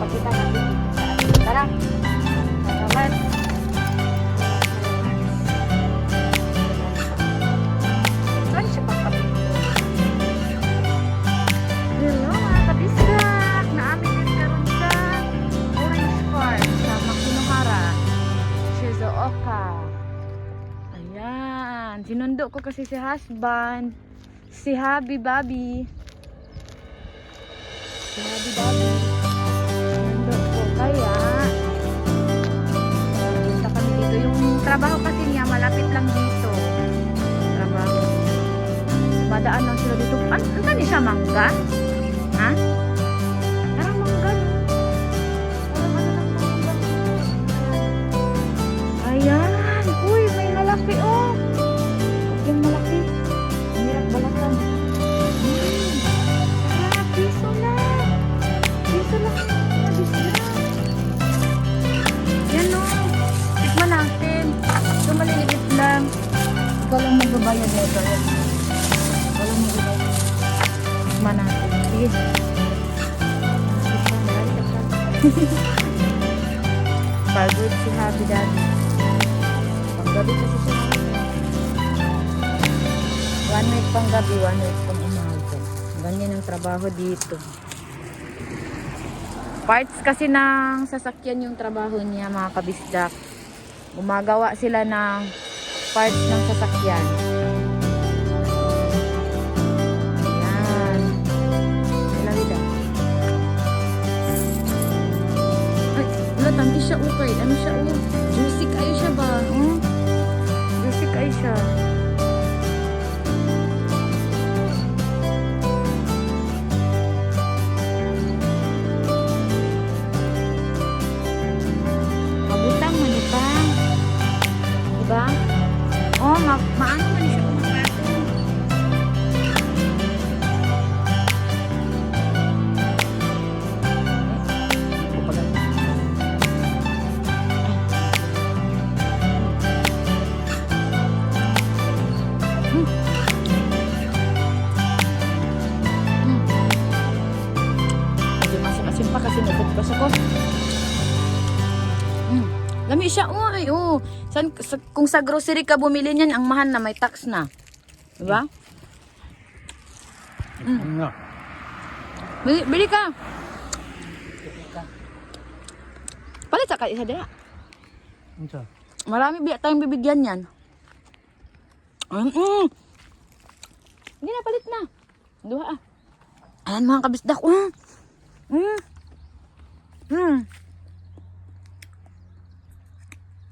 Pakita natin dito sa atin. Tara. Salamat. Saan siya pagkapit? Hello mga kabisdak! Naamin din karon sa Orange Farm sa Makinohara, Shizuoka. Ayan. Sinundo ko kasi si husband. Si Habi Babi. Si Habi Babi. Sinundo ko. Kaya punta kami dito. Yung trabaho kasi niya malapit lang dito. Trabaho. Madaan lang sila dito. Ano ni siya? Mangga? Ha? Parang mangga. Parang ano lang mangga. Ayan. Uy, may malaki oh. Yung malaki. Hirap balatan. Ah, piso lang. Piso lang. Yan o. Tikman natin. Ito maliliit lang. Ikaw lang magbabayad na ito. Walang magbabayad. Tikman natin. Sige. Pagod si Happy Daddy. Panggabi kasi siya. 1 week pang gabi, 1 week pang umaga. Ganyan ang trabaho dito. Parts kasi ng sasakyan yung trabaho niya mga kabisdak. Gumagawa sila ng parts ng sasakyan. Ayan. Malawid ah. Ay, wala, tangki siya ukay. Ano siya o? Juicy kayo siya ba? Juicy kayo siya. Diba? Oh, maano man siya kumakato. Medyo masim-masim pa kasi nagpagpas ako. Lami siya, ay, oh. Kung sa grocery ka bumili niyan, ang mahal na, may tax na. Diba? Bili ka. Palit sa isa dira. Marami tayong bibigyan yan. Hindi na, palit na. Duha ah. Ayan mga kabisdak.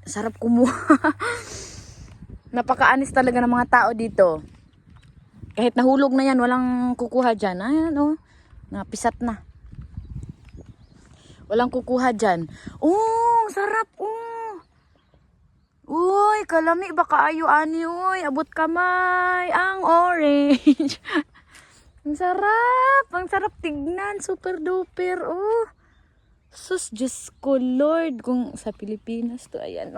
Sarap kumuha. Napakaanis talaga ng mga tao dito. Kahit nahulog na yan, walang kukuha dyan. Ayan o, napisat na. Walang kukuha dyan. Sarap uy, kalami baka ayo ani uy, abot kamay ang orange. Ang sarap tignan, super duper sus, Diyos ko Lord, kung sa Pilipinas to, ayan,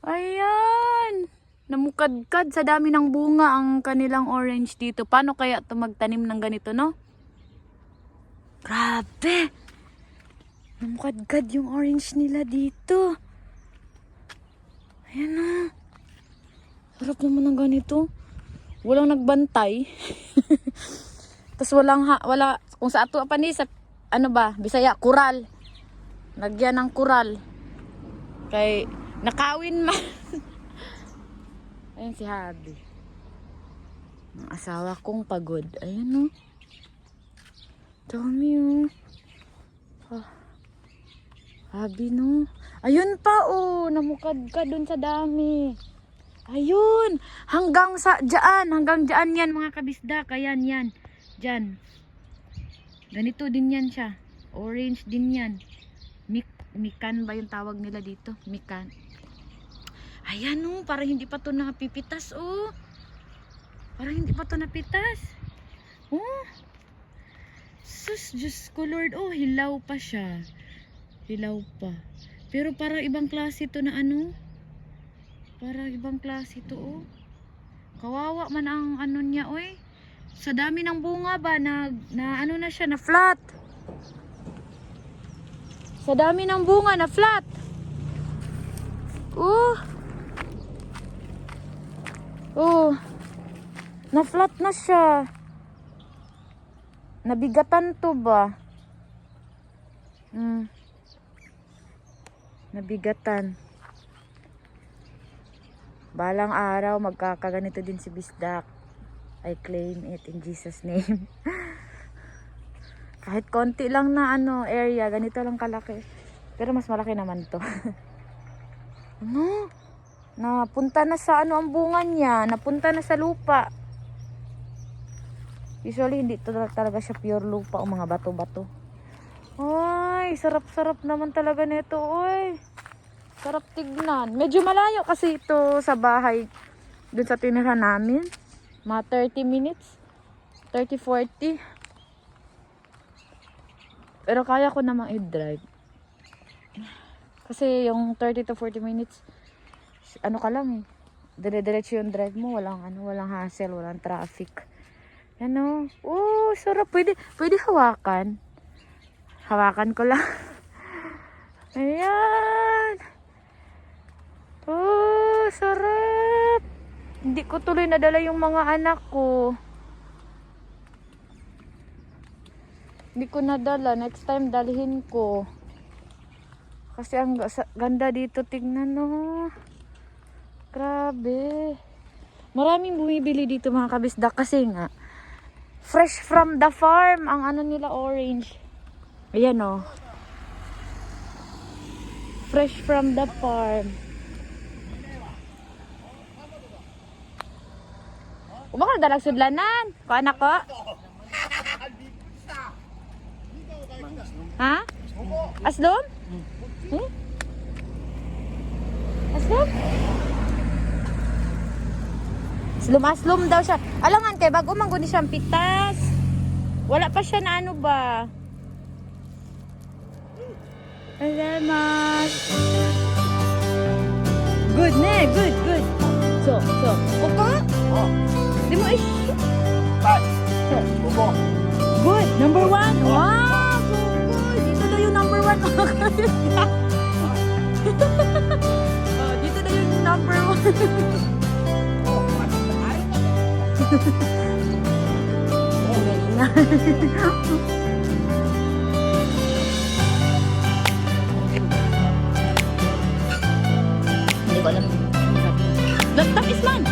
ayan, namukadkad sa dami ng bunga ang kanilang orange dito. Paano kaya ito magtanim ng ganito, no? Grabe, namukadkad yung orange nila dito. Ayan sarap naman ng ganito. Walang nagbantay. Tapos wala, kung sa ato pa ni, sa ano ba, Bisaya, kural. Lagyan ng kural. Kay nakawin man. Ayan si Habi. Ang asawa kong pagod. Ayan dami Habi ayun pa namukad ka dun sa dami. Ayun. Hanggang dyan yan mga kabisdak. Ayan yan. Dyan. Ganito din yan siya. Orange din yan. Mikan ba yung tawag nila dito? Mikan. Ayan parang hindi pa to napipitas Parang hindi pa to napitas. Sus, Diyos ko Lord. Hilaw pa siya. Hilaw pa. Pero parang ibang klase to na Parang ibang klase to Kawawa man ang niya Sa dami ng bunga ba na ano na siya, na flat. Sa dami ng bunga na flat. Na flat na siya. Nabigatan to ba? Nabigatan. Balang araw magkakaganito din si Bisdak. I claim it in Jesus name. Kahit konti lang na area, ganito lang kalaki. Pero mas malaki naman to. Napunta na sa ang bunga niya, napunta na sa lupa. Usually hindi talaga siya pure lupa o mga bato-bato. Ay, sarap-sarap naman talaga nito, oy. Sarap tignan. Medyo malayo kasi ito sa bahay dun sa tinira namin. Mga 30 minutes. 30-40. Pero kaya ko namang i-drive. Kasi yung 30 to 40 minutes, ka lang eh. Dire-diretso yung drive mo. Walang hassle, walang traffic. Sarap. Pwede hawakan. Hawakan ko lang. Ayan. Sarap. Hindi ko tuloy nadala yung mga anak ko. Hindi ko nadala. Next time dalhin ko. Kasi ang ganda dito. Tingnan Grabe. Maraming bumibili dito mga kabisdak. Kasi nga, fresh from the farm. Ang nila orange. Ayan Fresh from the farm. Umakal dalag sudlanan. Ko anak ko. Ha? Aslom? Aslom? Aslom daw siya. Alangan kay bago man guni siyang pitas. Wala pa siya na ba? Salamat. Good ne, good. So. Koko? Di mo ish. So. Koko. Good. Number 1. Wow, so good. Dito na yung number 1. Dito na yung number 1. Hindi ko alam. Tamis man.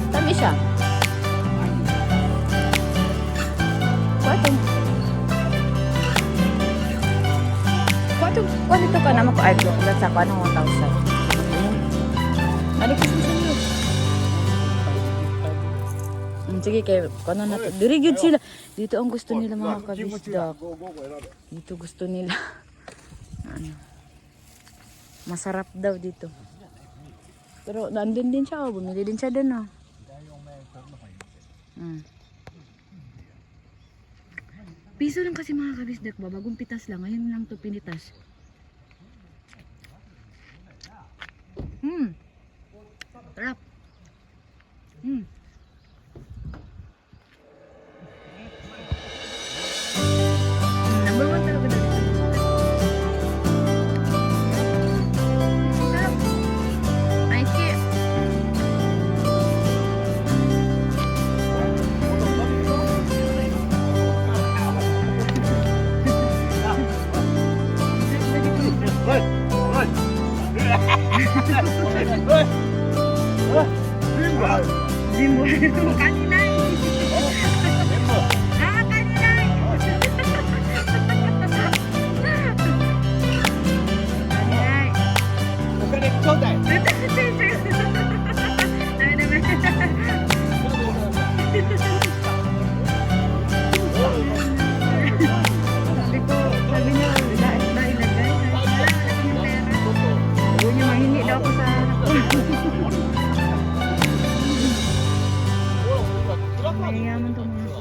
Tamis siya. Kung ito ka naman ko ay sa ako anong 1,000. Alikas mo sa iyo. Sige kayo, kano na to. Very good sila. Dito ang gusto nila mga kabisdak. Dito gusto nila. Masarap daw dito. Pero nandun din siya, bumili din siya dun Piso lang kasi mga kabisdak ba, bagong pitas lang, ngayon lang to pinitas. Sarap. Number 1 talaga dito. Sarap. Nice kaya. Zimbo. Kaninay. Kaninay. Sabi niya, ilagay. Huwag niya mahingi daw ako sa mayayaman to mga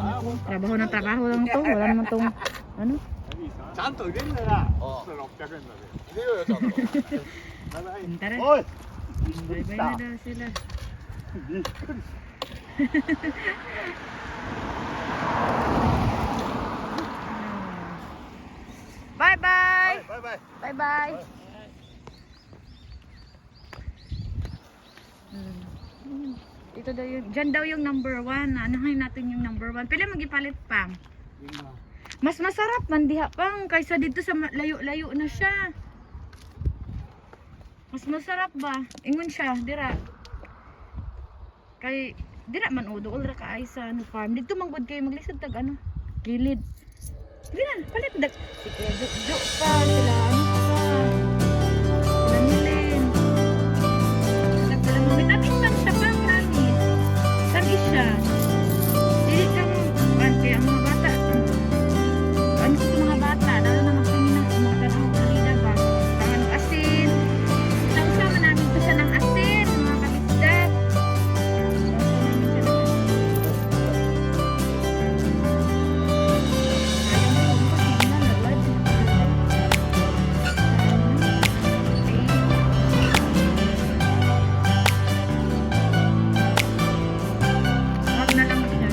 trabaho na trabaho lang to. Wala naman tong ano. ちゃんと入れんなら、600円だね。入れようよ、ちゃんと。 Tara. おい、 Bye-bye na daw sila. びっくりした。Ito daw yung, dyan daw yung number 1. Anuhin natin yung number 1. Pila magipalit pang. Mas masarap man diha pang kaysa dito sa layo-layo na siya. Mas masarap ba? Ingon siya, dira. Kay dira man udo ra ka ay sa ano, farm. Dito man gud kay maglisod tag ano, gilid. Sige na, palit dag. Sige, jo pa sila ano pa. Sila nilin. Nagdala mo natin man siya pang promise. Sagi siya. Dili ka mo kay ang mga bata. Ano sa mga bata, dahil na magpingin ng mga tanong kalida ba. Tangan asin. Sama namin to siya ng asin, mga kabisdat. Wag na lang siya.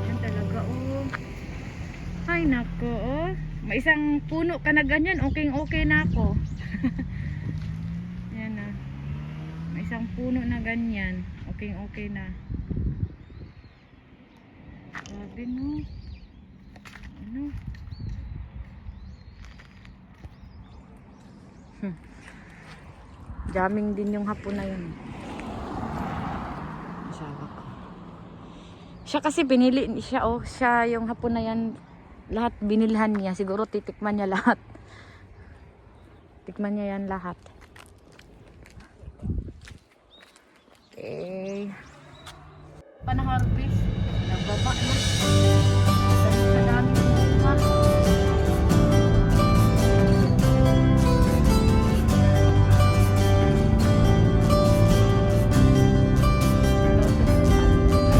Yan talaga oh. Ay nako oh. May isang puno ka na ganyan, okay na ako. Yan na. May isang puno na ganyan, okay na. Grabe no. Ano? Jamming din yung hapon na yun. Asawa ko. Siya kasi pinili siya oh, siya yung hapon na yan. Lahat binilhan niya, siguro titikman niya lahat. Tikman niya yan lahat. Okay. Panaharbis, nagbaba na. Sa dami ng bunga.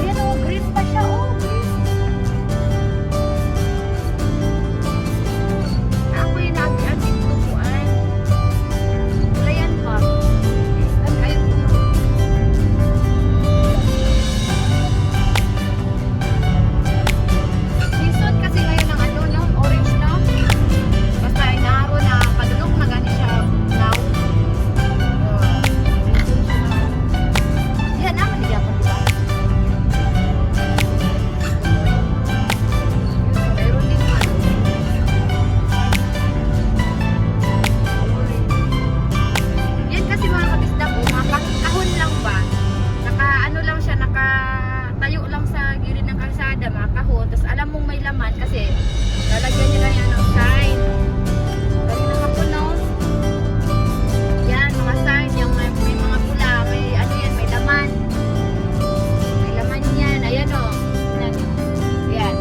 Ayan oh, green pa siya oh, green. Ako yung nag-adit ko po ay. Wala yan pa. Ang kayo po. Season kasi ngayon ng ano no, orange no. Basta inaaro na padulong na gani siya now. Season siya na. Yan naman di ako diba? Mayroon din ano. Yan kasi mga kabisda ko, mga kahon lang ba? Naka ano lang siya, nakatayo lang sa gilid ng kalsada, mga kahon. Tapos alam mong may laman kasi lalagyan nila yan ng sign. Dali na hapon no? Yan, mga sign, yung may mga pula, may ano yan, may laman. May laman yan, ayan o. Yan.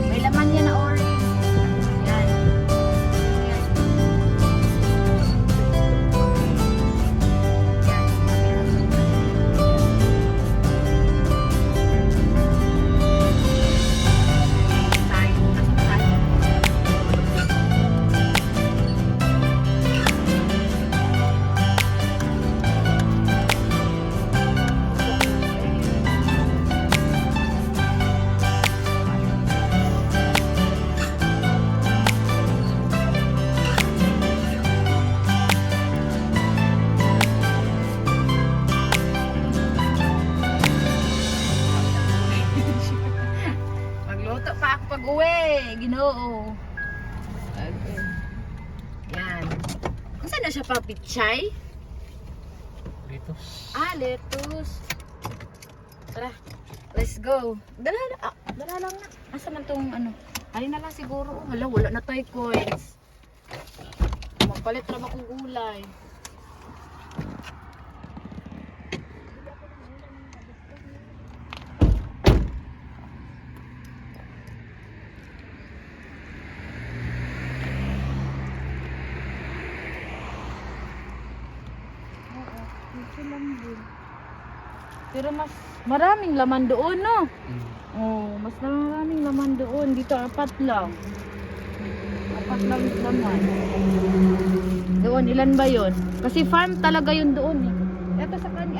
May laman yan na orange. Yan. Yan. Magluto pa ako pag-uwi, Ginoo. Okay. Yan. Saan na siya pa pichay? Dito. Ah, lettuce. Tara, let's go. Dala lang na. Asan na tong ano? Ay na lang siguro. Wala na tayo coins. Magpalit na ba kong gulay? Ito lang din. Pero mas maraming laman doon, no? Oh, mas maraming laman doon. Dito, 4 lang. 4 lang laman. Doon, ilan ba yun? Kasi farm talaga yun doon eh. Ito sa kanya,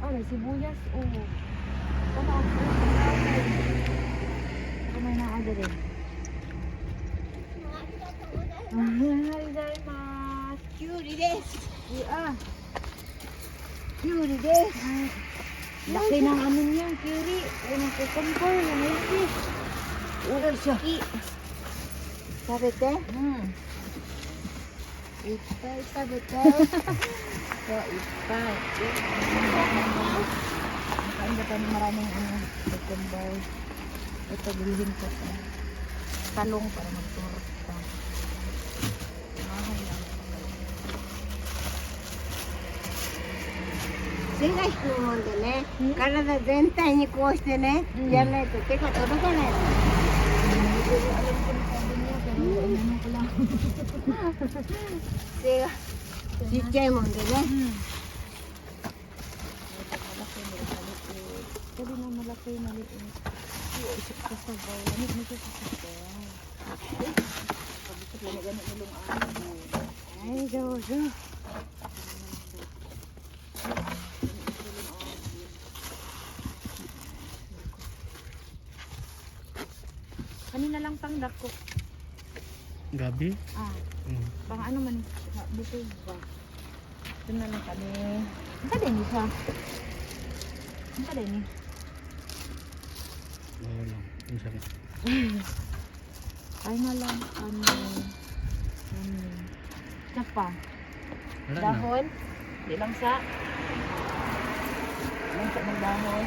Ah, may sibuyas. Oh. Tama ako. Ako may naaga rin. Arigatou. Curie desu. Yeah. Curie desu. Ay, laki ng ano niya, Curie. Ay, ng cucumber. Lamig. Ursyo. Sabete? Ipay, sabete. So, ipay. Nakain ba tayo ng maraming cucumber. Ito, bilhin ko ito. Talong para magturot ka. Mahal lang. 背が低いもんでね、体全体にこうしてね、やらないと手が届かない。 Alam ko na sabi niya, pero ano ko lang. 背がちっちゃいもんでね。 Pwede na malaki, maliit. Isip ko sa baw. Lamig nito sa sabaw. Pagkakit lang ganit nilong ano. Ay, dozo. Kanina lang pang dako. Gabi? Ah, pang ano man. Bukod ba? Ito na lang kami. Ang ka din siya. Ang ka din eh. Oo lang. Ang sakit. Ay na lang ano. Tsapa. Wala na. Dahon. Di lang sa. Lang sa ng dahon.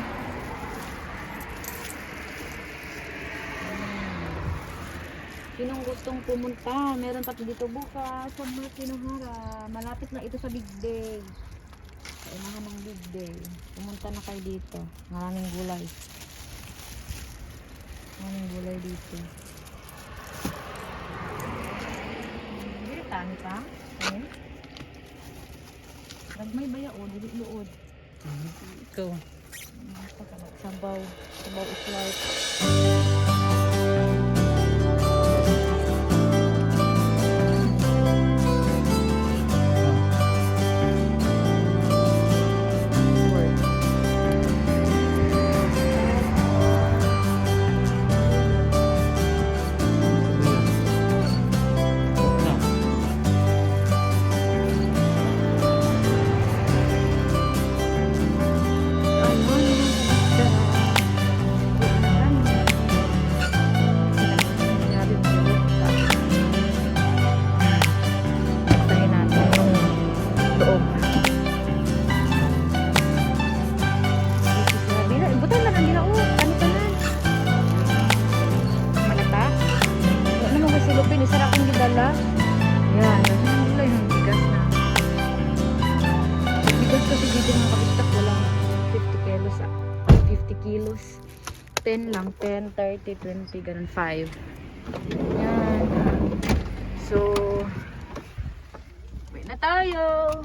Sinong gustong pumunta? Meron pa dito bukas sa Makinahara. Malapit na ito sa Big Day. Kailangan ng Big Day. Pumunta na kayo dito. Maraming gulay. Maraming gulay dito. Dili tani pa? Ayun. Nagmay baya o, dili luod. Ikaw. Sabaw. Sabaw is life. Yan, nagulay ng bigas na. Bigas kasi dito mga kabistak, walang 50 kilos. 50 kilos. 10 lang, 10, 30, 20, ganun, 5. Yan. So, wait na tayo.